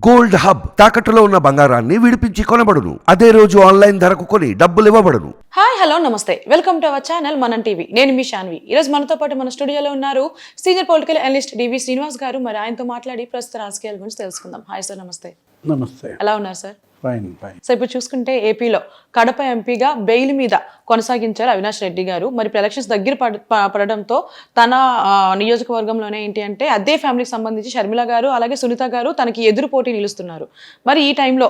Gold hub తాకట్టులో ఉన్న బంగారాన్ని విడిపించి కొనబడును. అదే రోజు ఆన్లైన్ ధరకు కొని డబ్బులు ఇవ్వబడును. హాయ్ హలో నమస్తే, వెల్కమ్ టు అవర్ ఛానల్ మనం టీవీ. నేను మీ శాన్వి. ఈరోజు మనతో పాటు మన స్టూడియోలో ఉన్నారు సీనియర్ పొలిటికల్ అనలిస్ట్ డివి శ్రీనివాస్ గారు. మరి ఆయనతో మాట్లాడి ప్రస్తుత రాజకీయాల గురించి తెలుసుకుందాం. హాయ్ సార్, నమస్తే. నమస్తే. ఎలా ఉన్నారు సార్? Fine fine. సో ఇప్పుడు చూసుకుంటే ఏపీలో కడప ఎంపీగా బెయిల్ మీద కొనసాగించారు అవినాష్ రెడ్డి గారు. మరి ఇప్పుడు ఎలక్షన్స్ దగ్గర పడడంతో తన నియోజకవర్గంలోనే ఏంటి అంటే అదే ఫ్యామిలీకి సంబంధించి షర్మిల గారు అలాగే సునీత గారు తనకి ఎదురు పోటీ నిలుస్తున్నారు. మరి ఈ టైంలో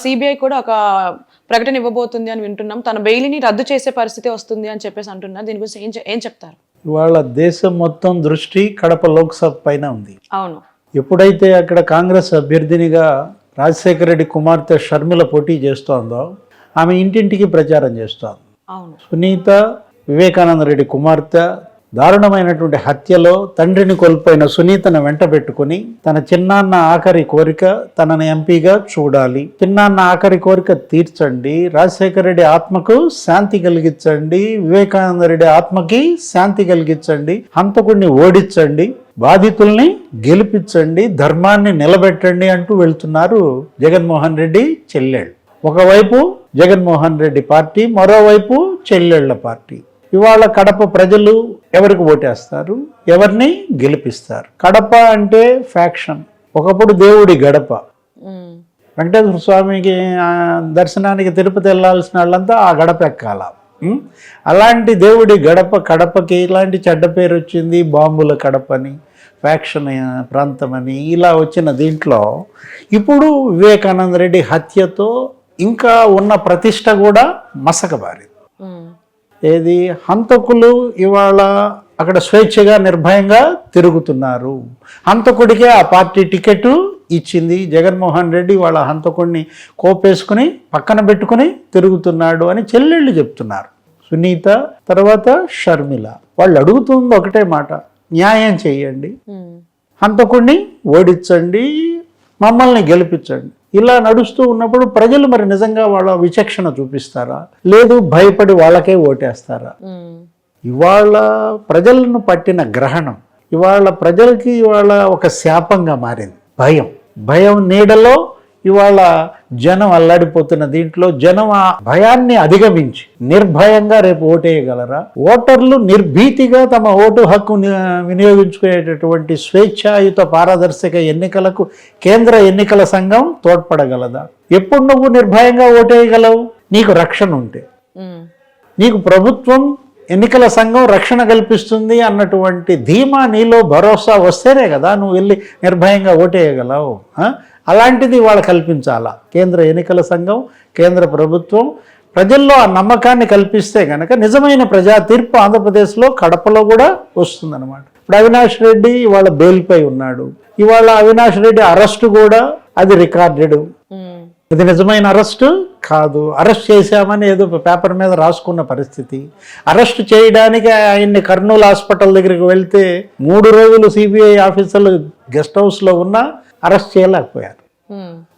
సిబిఐ కూడా ఒక ప్రకటన ఇవ్వబోతుంది అని వింటున్నాం. తన బెయిల్ని రద్దు చేసే పరిస్థితి వస్తుంది అని చెప్పేసి అంటున్నారు. దీని గురించి ఏం చెప్తారు? ఇవాళ దేశం మొత్తం దృష్టి కడప లోక్సభ పైన ఉంది. అవును. ఎప్పుడైతే అక్కడ కాంగ్రెస్ అభ్యర్థినిగా రాజశేఖర రెడ్డి కుమార్తె షర్మిల పోటీ చేస్తోందో ఆమె ఇంటింటికి ప్రచారం చేస్తోంది. అవును. సునీత వివేకానంద రెడ్డి కుమార్తె దారుణమైనటువంటి హత్యలో తండ్రిని కోల్పోయిన సునీతను వెంట పెట్టుకుని తన చిన్నాన్న ఆఖరి కోరిక తనని ఎంపీగా చూడాలి, చిన్నాన్న ఆఖరి కోరిక తీర్చండి, రాజశేఖర రెడ్డి ఆత్మకు శాంతి కలిగించండి, వివేకానంద రెడ్డి ఆత్మకి శాంతి కలిగించండి, హంతకుడిని ఓడించండి, బాధితుల్ని గెలిపించండి, ధర్మాన్ని నిలబెట్టండి అంటూ వెళ్తున్నారు జగన్మోహన్ రెడ్డి చెల్లెళ్ళు. ఒకవైపు జగన్మోహన్ రెడ్డి పార్టీ, మరోవైపు చెల్లెళ్ల పార్టీ. ఇవాళ కడప ప్రజలు ఎవరికి ఓటేస్తారు, ఎవరిని గెలిపిస్తారు? కడప అంటే ఫ్యాక్షన్. ఒకప్పుడు దేవుడి గడప. వెంకటేశ్వర స్వామికి దర్శనానికి తిరుపతి వెళ్ళాల్సిన వాళ్ళంతా ఆ గడప ఎక్కాల. అలాంటి దేవుడి గడప కడపకి ఇలాంటి చెడ్డ పేరు వచ్చింది. బాంబుల కడపని, ఫ్యాక్షన్ ప్రాంతమని ఇలా వచ్చిన దీంట్లో ఇప్పుడు వివేకానంద రెడ్డి హత్యతో ఇంకా ఉన్న ప్రతిష్ట కూడా మసకబారింది. ఏది, హంతకులు ఇవాళ అక్కడ స్వేచ్ఛగా నిర్భయంగా తిరుగుతున్నారు. హంతకుడికే ఆ పార్టీ టికెట్ ఇచ్చింది. జగన్మోహన్ రెడ్డి వాళ్ళ హంతకుడిని కోపేసుకుని పక్కన పెట్టుకుని తిరుగుతున్నాడు అని చెల్లెళ్ళు చెప్తున్నారు. సునీత తర్వాత షర్మిల వాళ్ళు అడుగుతుంది ఒకటే మాట, న్యాయం చేయండి, హంతకుడిని ఓడించండి, మమ్మల్ని గెలిపించండి. ఇలా నడుస్తూ ఉన్నప్పుడు ప్రజలు మరి నిజంగా వాళ్ళ విచక్షణ చూపిస్తారా, లేదు భయపడి వాళ్ళకే ఓటేస్తారా? ఇవాళ ప్రజలను పట్టిన గ్రహణం ఇవాళ ప్రజలకి ఇవాళ ఒక శాపంగా మారింది. భయం నీడలో ఇవాళ జనం అల్లాడిపోతున్న దీంట్లో జనం ఆ భయాన్ని అధిగమించి నిర్భయంగా రేపు ఓటేయగలరా? ఓటర్లు నిర్భీతిగా తమ ఓటు హక్కు వినియోగించుకునేటటువంటి స్వేచ్ఛాయుత పారదర్శక ఎన్నికలకు కేంద్ర ఎన్నికల సంఘం తోడ్పడగలదా? ఎప్పుడు నువ్వు నిర్భయంగా ఓటేయగలవు? నీకు రక్షణ ఉంటే, నీకు ప్రభుత్వం ఎన్నికల సంఘం రక్షణ కల్పిస్తుంది అన్నటువంటి ధీమా నీలో భరోసా వస్తేనే కదా నువ్వు వెళ్ళి నిర్భయంగా ఓటేయగలవు. అలాంటిది వాళ్ళు కల్పించాలా కేంద్ర ఎన్నికల సంఘం, కేంద్ర ప్రభుత్వం. ప్రజల్లో ఆ నమ్మకాన్ని కల్పిస్తే కనుక నిజమైన ప్రజా తీర్పు ఆంధ్రప్రదేశ్లో కడపలో కూడా వస్తుందన్నమాట. ఇప్పుడు అవినాష్ రెడ్డి ఇవాళ బెయిల్పై ఉన్నాడు. ఇవాళ అవినాష్ రెడ్డి అరెస్టు కూడా అది రికార్డెడ్. ఇది నిజమైన అరెస్టు కాదు. అరెస్ట్ చేశామని ఏదో పేపర్ మీద రాసుకున్న పరిస్థితి. అరెస్ట్ చేయడానికి ఆయన్ని కర్నూలు హాస్పిటల్ దగ్గరికి వెళ్తే 3 రోజులు సిబిఐ ఆఫీసర్లు గెస్ట్ హౌస్లో ఉన్నా అరెస్ట్ చేయలేకపోయారు.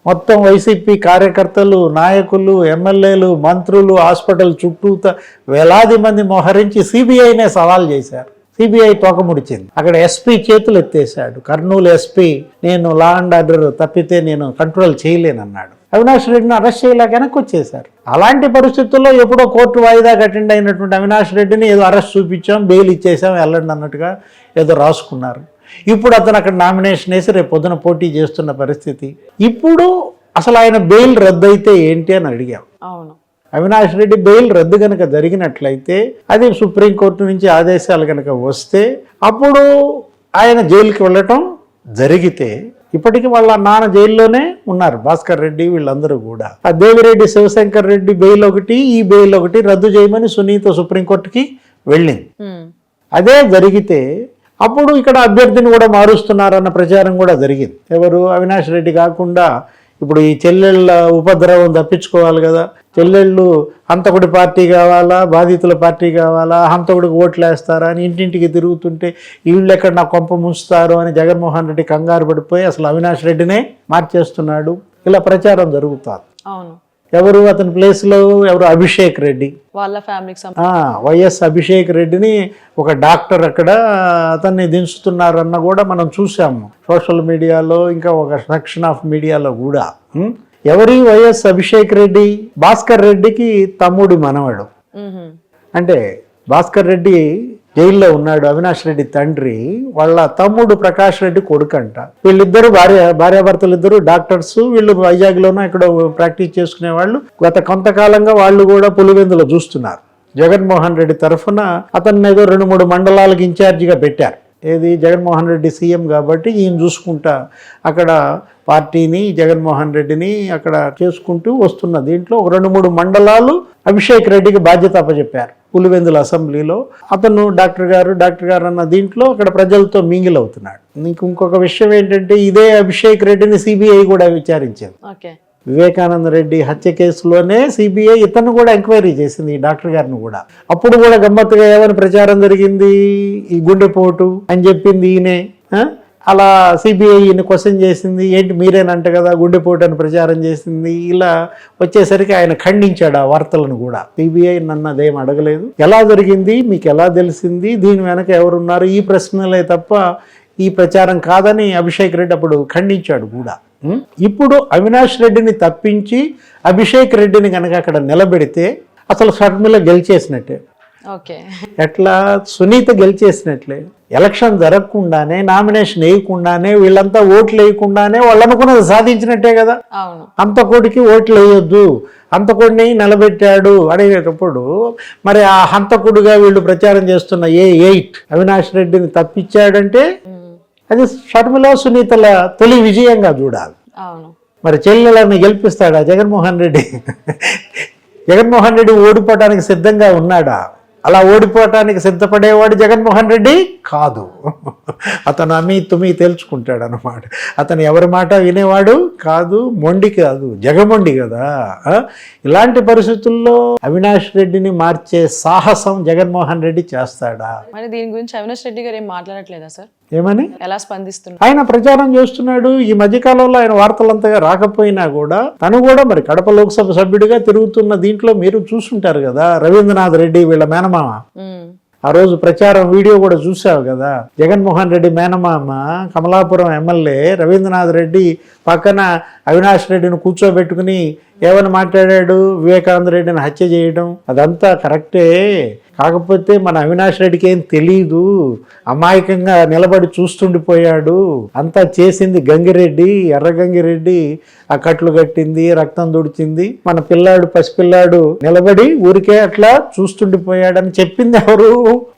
మొత్తం వైసీపీ కార్యకర్తలు, నాయకులు, ఎమ్మెల్యేలు, మంత్రులు హాస్పిటల్ చుట్టూత వేలాది మంది మోహరించి సిబిఐనే సవాల్ చేశారు. సిబిఐ తోకముడిచింది. అక్కడ ఎస్పీ చేతులు ఎత్తేసాడు. కర్నూలు ఎస్పీ, నేను లా అండ్ ఆర్డర్ తప్పితే నేను కంట్రోల్ చేయలేనన్నాడు. అవినాష్ రెడ్డిని అరెస్ట్ చేయలేక వెనక్కి వచ్చేశారు. అలాంటి పరిస్థితుల్లో ఎప్పుడో కోర్టు వాయిదాకి అటెండ్ అయినటువంటి అవినాష్ రెడ్డిని ఏదో అరెస్ట్ చూపించాం, బెయిల్ ఇచ్చేసాం, వెళ్ళండి అన్నట్టుగా ఏదో రాసుకున్నారు. ఇప్పుడు అతను అక్కడ నామినేషన్ వేసి రేపు పొద్దున పోటీ చేస్తున్న పరిస్థితి. ఇప్పుడు అసలు ఆయన బెయిల్ రద్దు అయితే ఏంటి అని అడిగాం. అవును. అవినాష్ రెడ్డి బెయిల్ రద్దు కనుక జరిగినట్లయితే, అది సుప్రీంకోర్టు నుంచి ఆదేశాలు కనుక వస్తే, అప్పుడు ఆయన జైలుకి వెళ్ళటం జరిగితే, ఇప్పటికీ వాళ్ళ నాన్న జైల్లోనే ఉన్నారు భాస్కర్ రెడ్డి, వీళ్ళందరూ కూడా. ఆ దేవిరెడ్డి శివశంకర్ రెడ్డి బెయిల్ ఒకటి, ఈ బెయిల్ ఒకటి రద్దు చేయమని సునీత సుప్రీంకోర్టుకి వెళ్ళింది. అదే జరిగితే అప్పుడు ఇక్కడ అభ్యర్థిని కూడా మారుస్తున్నారన్న ప్రచారం కూడా జరిగింది. ఎవరు? అవినాష్ రెడ్డి కాకుండా ఇప్పుడు ఈ చెల్లెళ్ళ ఉపద్రవం తప్పించుకోవాలి కదా. చెల్లెళ్ళు హంతకుడి పార్టీ కావాలా, బాధితుల పార్టీ కావాలా, హంతకుడికి ఓట్లు వేస్తారా అని ఇంటింటికి తిరుగుతుంటే వీళ్ళు ఎక్కడ నా కొంప ముంచుతారు అని జగన్మోహన్ రెడ్డి కంగారు పడిపోయి అసలు అవినాష్ రెడ్డినే మార్చేస్తున్నాడు. ఇలా ప్రచారం జరుగుతుంది. అవును. ఎవరు అతని ప్లేస్లో ఎవరు అభిషేక్ రెడ్డి, వాళ్ళ ఫ్యామిలీకి వైఎస్ అభిషేక్ రెడ్డిని ఒక డాక్టర్ అక్కడ అతన్ని దించుతున్నారన్న కూడా మనం చూసాము సోషల్ మీడియాలో, ఇంకా ఒక సెక్షన్ ఆఫ్ మీడియాలో కూడా. ఎవరి వైఎస్ అభిషేక్ రెడ్డి? భాస్కర్ రెడ్డికి తమ్ముడి మనవడు. అంటే భాస్కర్ రెడ్డి జైల్లో ఉన్నాడు, అవినాష్ రెడ్డి తండ్రి వాళ్ళ తమ్ముడు ప్రకాష్ రెడ్డి కొడుకంట. వీళ్ళిద్దరు భార్యాభర్తలు ఇద్దరు డాక్టర్స్. వీళ్ళు వైజాగ్లోనూ ఇక్కడ ప్రాక్టీస్ చేసుకునే వాళ్ళు. గత కొంతకాలంగా వాళ్ళు కూడా పులివెందులో చూస్తున్నారు. జగన్మోహన్ రెడ్డి తరఫున అతన్ని ఏదో 2-3 మండలాలకు ఇన్ఛార్జిగా పెట్టారు. ఏది, జగన్మోహన్ రెడ్డి సీఎం కాబట్టి ఈయన చూసుకుంటా అక్కడ పార్టీని, జగన్మోహన్ రెడ్డిని అక్కడ చేసుకుంటూ వస్తున్న దీంట్లో ఒక 2-3 మండలాలు అభిషేక్ రెడ్డికి బాధ్యత అప్పచెప్పారు పులివెందుల అసెంబ్లీలో. అతను డాక్టర్ గారు అన్న దీంట్లో అక్కడ ప్రజలతో మింగిల్ అవుతున్నాడు. ఇంకొక విషయం ఏంటంటే, ఇదే అభిషేక్ రెడ్డిని సిబిఐ కూడా విచారించింది. వివేకానంద రెడ్డి హత్య కేసులోనే సిబిఐ ఇతను కూడా ఎంక్వైరీ చేసింది, ఈ డాక్టర్ గారిని కూడా. అప్పుడు కూడా గమ్మత్తుగా ఏమని ప్రచారం జరిగింది, ఈ గుండెపోటు అని చెప్పింది ఈయనే. అలా సిబిఐ ఈయన క్వశ్చన్ చేసింది, ఏంటి మీరేనంట కదా గుండెపోటు అని ప్రచారం చేసింది. ఇలా వచ్చేసరికి ఆయన ఖండించాడు ఆ వార్తలను కూడా. సిబిఐ నన్ను అదేం అడగలేదు, ఎలా జరిగింది, మీకు ఎలా తెలిసింది, దీని వెనక ఎవరున్నారు, ఈ ప్రశ్నలే తప్ప ఈ ప్రచారం కాదని అభిషేక్ రెడ్డి అప్పుడు ఖండించాడు కూడా. ఇప్పుడు అవినాష్ రెడ్డిని తప్పించి అభిషేక్ రెడ్డిని కనుక అక్కడ నిలబెడితే అసలు షర్మిల గెలిచేసినట్టే. ఎట్లా? సునీత గెలిచేసినట్లే. ఎలక్షన్ జరగకుండానే, నామినేషన్ వేయకుండానే, వీళ్ళంతా ఓట్లు వేయకుండానే వాళ్ళు అనుకున్నది సాధించినట్టే కదా. హంతకుడికి ఓట్లు వేయొద్దు, హంతకుడిని నిలబెట్టాడు అనేటప్పుడు మరి ఆ హంతకుడుగా వీళ్ళు ప్రచారం చేస్తున్న A8 అవినాష్ రెడ్డిని తప్పించాడంటే అది షర్మిల సునీతల తొలి విజయంగా చూడాలి. మరి చెల్లెలని గెలిపిస్తాడా జగన్మోహన్ రెడ్డి? జగన్మోహన్ రెడ్డి ఓడిపోవడానికి సిద్ధంగా ఉన్నాడా? అలా ఓడిపోవటానికి సిద్ధపడేవాడు జగన్మోహన్ రెడ్డి కాదు. అతను తుమి తేల్చుకుంటాడు అన్నమాట. అతను ఎవరి మాట వినేవాడు కాదు, మొండి కాదు, జగమొండి కదా. ఇలాంటి పరిస్థితుల్లో అవినాష్ రెడ్డిని మార్చే సాహసం జగన్మోహన్ రెడ్డి చేస్తాడా? మరి దీని గురించి అవినాష్ రెడ్డి గారు ఏం మాట్లాడట్లేదా సార్? ఏమని? ఎలా స్పందిస్తున్నారు? ఆయన ప్రచారం చేస్తున్నాడు. ఈ మధ్యకాలంలో ఆయన వార్తలంతగా రాకపోయినా కూడా తను కూడా మరి కడప లోక్సభ సభ్యుడిగా తిరుగుతున్న దీంట్లో మీరు చూసుంటారు కదా, రవీంద్రనాథ్ రెడ్డి వీళ్ళ మేనమామ. ఆ రోజు ప్రచారం వీడియో కూడా చూసావు కదా. జగన్మోహన్ రెడ్డి మేనమామ కమలాపురం ఎమ్మెల్యే రవీంద్రనాథ్ రెడ్డి పక్కన అవినాష్ రెడ్డిని కూర్చోబెట్టుకుని ఏమని మాట్లాడాడు, వివేకానంద రెడ్డిని హత్య చేయడం అదంతా కరెక్టే, కాకపోతే మన అవినాష్ రెడ్డికి ఏం తెలీదు, అమాయకంగా నిలబడి చూస్తుండిపోయాడు, అంతా చేసింది గంగిరెడ్డి, ఎర్రగంగిరెడ్డి ఆ కట్లు కట్టింది, రక్తం దుడిచింది, మన పిల్లాడు పసిపిల్లాడు నిలబడి ఊరికే అట్లా చూస్తుండిపోయాడని చెప్పింది ఎవరు?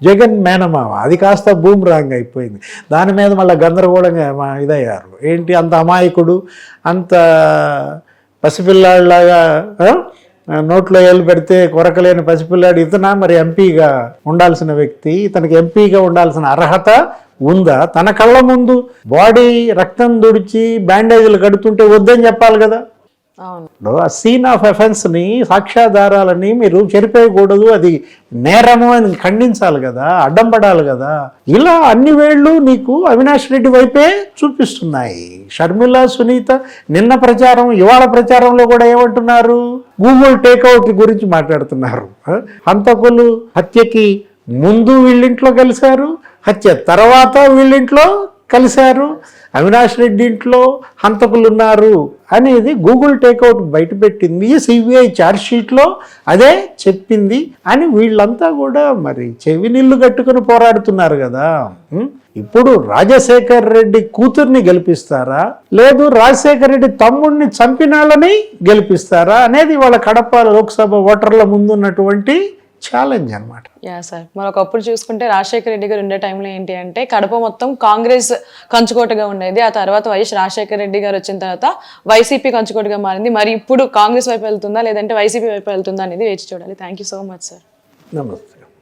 జగన్ మేనమామ. అది కాస్త బూమ్రాంగ్ అయిపోయింది. దాని మీద మళ్ళీ గందరగోళంగా ఇదయ్యారు. ఏంటి అంత అమాయకుడు, అంత పసిపిల్లాడిలాగా నోట్లో ఏళ్ళు పెడితే కొరకలేని పసిపిల్లాడు ఇతనా మరి ఎంపీగా ఉండాల్సిన వ్యక్తి? ఇతనికి ఎంపీగా ఉండాల్సిన అర్హత ఉందా? తన కళ్ళ ముందు బాడీ రక్తం దుడిచి బ్యాండేజీలు కడుతుంటే వద్దని చెప్పాలి కదా. ఆ సీన్ ఆఫ్ ఎఫెన్స్ని, సాక్ష్యాధారాలని మీరు చెరిపేయకూడదు, అది నేరము అని ఖండించాలి కదా, అడ్డం పడాలి కదా. ఇలా అన్ని వేళ్ళు నీకు అవినాష్ రెడ్డి వైపే చూపిస్తున్నాయి. షర్మిల సునీత నిన్న ప్రచారం, ఇవాళ ప్రచారంలో కూడా ఏమంటున్నారు? గూగుల్ టేక్అవుట్ గురించి మాట్లాడుతున్నారు. హంతకులు హత్యకి ముందు వీళ్ళింట్లో కలిశారు, హత్య తర్వాత వీళ్ళింట్లో కలిశారు, అవినాష్ రెడ్డి ఇంట్లో హంతకులు ఉన్నారు అనేది గూగుల్ టేక్అవుట్ బయటపెట్టింది. సిబిఐ ఛార్జ్షీట్లో అదే చెప్పింది అని వీళ్ళంతా కూడా మరి చెవి నీళ్లు కట్టుకుని పోరాడుతున్నారు కదా. ఇప్పుడు రాజశేఖర్ రెడ్డి కూతుర్ని గెలిపిస్తారా, లేదు రాజశేఖర్ రెడ్డి తమ్ముడిని చంపినాళ్ళని గెలిపిస్తారా అనేది వాళ్ళ కడప లోక్సభ ఓటర్ల ముందున్నటువంటి ఛాలెంజ్ అనమాట. యా సార్, మరొకప్పుడు చూసుకుంటే రాజశేఖర రెడ్డి గారు ఉండే టైంలో ఏంటి అంటే కడప మొత్తం కాంగ్రెస్ కంచుకోటగా ఉండేది. ఆ తర్వాత వైఎస్ రాజశేఖర రెడ్డి గారు వచ్చిన తర్వాత వైసీపీ కంచుకోటగా మారింది. మరి ఇప్పుడు కాంగ్రెస్ వైపు వెళ్తుందా లేదంటే వైసీపీ వైపు వెళ్తుందా అనేది వేచి చూడాలి. Thank you so much sir. నమస్తే.